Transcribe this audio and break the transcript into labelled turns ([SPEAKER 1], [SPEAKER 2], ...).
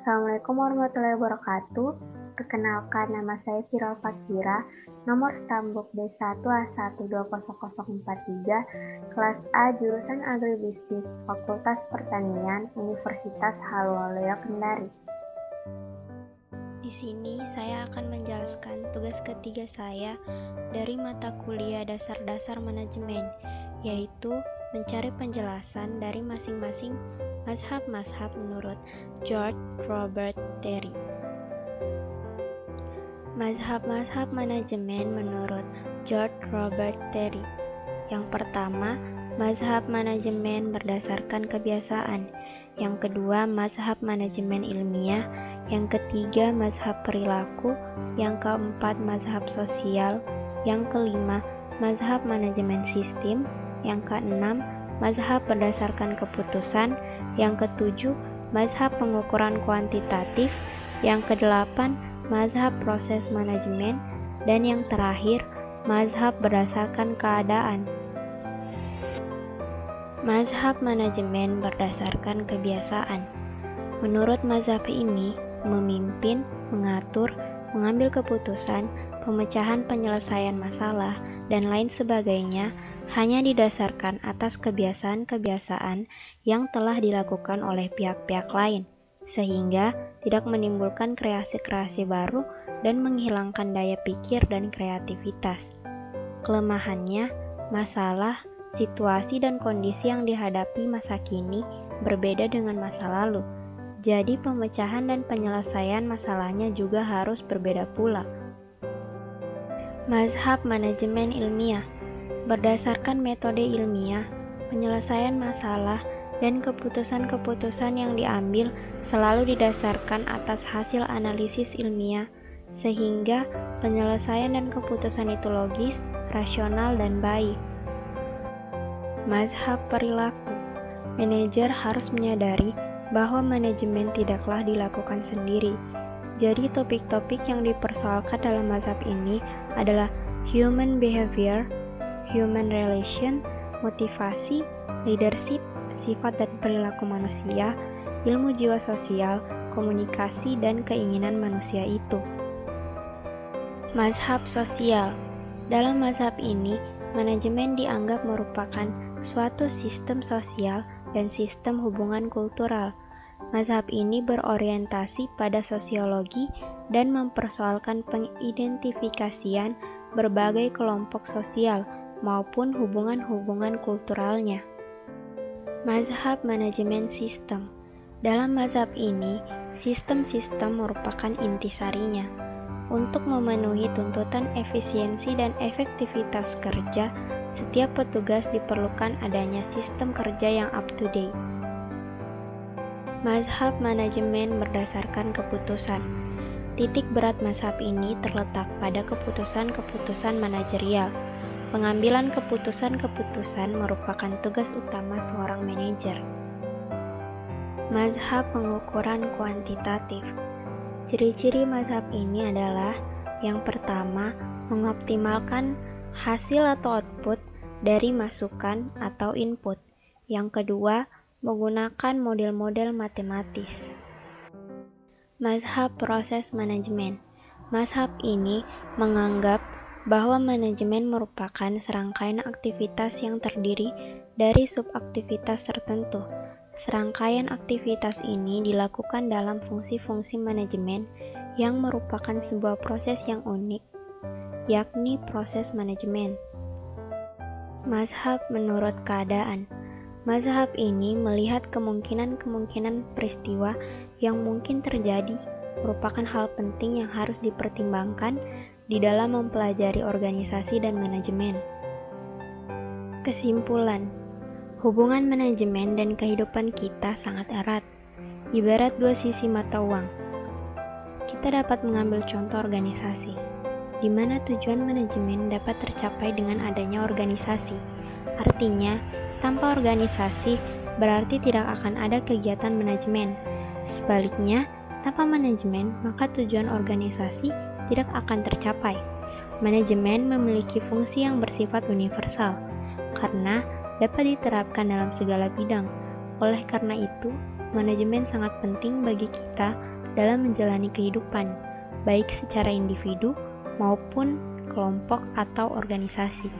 [SPEAKER 1] Assalamualaikum warahmatullahi wabarakatuh. Perkenalkan, nama saya Viral Fakira, nomor stambuk D1A1200043, kelas A, jurusan Agribisnis, Fakultas Pertanian, Universitas Halwaluya Kendari.
[SPEAKER 2] Di sini saya akan menjelaskan tugas ketiga saya dari mata kuliah dasar-dasar manajemen, yaitu mencari penjelasan dari masing-masing mazhab-mazhab menurut George Robert Terry. Mazhab-mazhab manajemen menurut George Robert Terry. Yang pertama, mazhab manajemen berdasarkan kebiasaan. Yang kedua, mazhab manajemen ilmiah. Yang ketiga, mazhab perilaku. Yang keempat, mazhab sosial. Yang kelima, mazhab manajemen sistem. Yang keenam, mazhab berdasarkan keputusan. Yang ketujuh, mazhab pengukuran kuantitatif. Yang kedelapan, mazhab proses manajemen. Dan yang terakhir, mazhab berdasarkan keadaan. Mazhab manajemen berdasarkan kebiasaan. Menurut mazhab ini, memimpin, mengatur, mengambil keputusan, pemecahan penyelesaian masalah, dan lain sebagainya hanya didasarkan atas kebiasaan-kebiasaan yang telah dilakukan oleh pihak-pihak lain, sehingga tidak menimbulkan kreasi-kreasi baru dan menghilangkan daya pikir dan kreativitas. Kelemahannya, masalah, situasi dan kondisi yang dihadapi masa kini berbeda dengan masa lalu. Jadi pemecahan dan penyelesaian masalahnya juga harus berbeda pula. Mazhab manajemen ilmiah berdasarkan metode ilmiah, penyelesaian masalah dan keputusan-keputusan yang diambil selalu didasarkan atas hasil analisis ilmiah, sehingga penyelesaian dan keputusan itu logis, rasional, dan baik. Mazhab perilaku. Manajer harus menyadari bahwa manajemen tidaklah dilakukan sendiri. Jadi topik-topik yang dipersoalkan dalam mazhab ini adalah human behavior, human relation, motivasi, leadership, sifat dan perilaku manusia, ilmu jiwa sosial, komunikasi, dan keinginan manusia itu. Mazhab sosial. Dalam mazhab ini, manajemen dianggap merupakan suatu sistem sosial dan sistem hubungan kultural. Mazhab ini berorientasi pada sosiologi dan mempersoalkan pengidentifikasian berbagai kelompok sosial maupun hubungan-hubungan kulturalnya. Mazhab manajemen sistem. Dalam mazhab ini, sistem-sistem merupakan intisarinya. Untuk memenuhi tuntutan efisiensi dan efektivitas kerja, setiap petugas diperlukan adanya sistem kerja yang up-to-date. Mazhab manajemen berdasarkan keputusan. Titik berat mazhab ini terletak pada keputusan-keputusan manajerial. Pengambilan keputusan-keputusan merupakan tugas utama seorang manajer. Mazhab pengukuran kuantitatif. Ciri-ciri mazhab ini adalah: yang pertama, mengoptimalkan hasil atau output dari masukan atau input. Yang kedua, menggunakan model-model matematis. Mazhab proses manajemen. Mazhab ini menganggap bahwa manajemen merupakan serangkaian aktivitas yang terdiri dari subaktivitas tertentu. Serangkaian aktivitas ini dilakukan dalam fungsi-fungsi manajemen yang merupakan sebuah proses yang unik, yakni proses manajemen. Mazhab menurut keadaan. Mazhab ini melihat kemungkinan-kemungkinan peristiwa yang mungkin terjadi merupakan hal penting yang harus dipertimbangkan di dalam mempelajari organisasi dan manajemen. Kesimpulan, hubungan manajemen dan kehidupan kita sangat erat, ibarat dua sisi mata uang. Kita dapat mengambil contoh organisasi, di mana tujuan manajemen dapat tercapai dengan adanya organisasi. Artinya, tanpa organisasi berarti tidak akan ada kegiatan manajemen. Sebaliknya, tanpa manajemen, maka tujuan organisasi tidak akan tercapai. Manajemen memiliki fungsi yang bersifat universal, karena dapat diterapkan dalam segala bidang. Oleh karena itu, manajemen sangat penting bagi kita dalam menjalani kehidupan, baik secara individu maupun kelompok atau organisasi.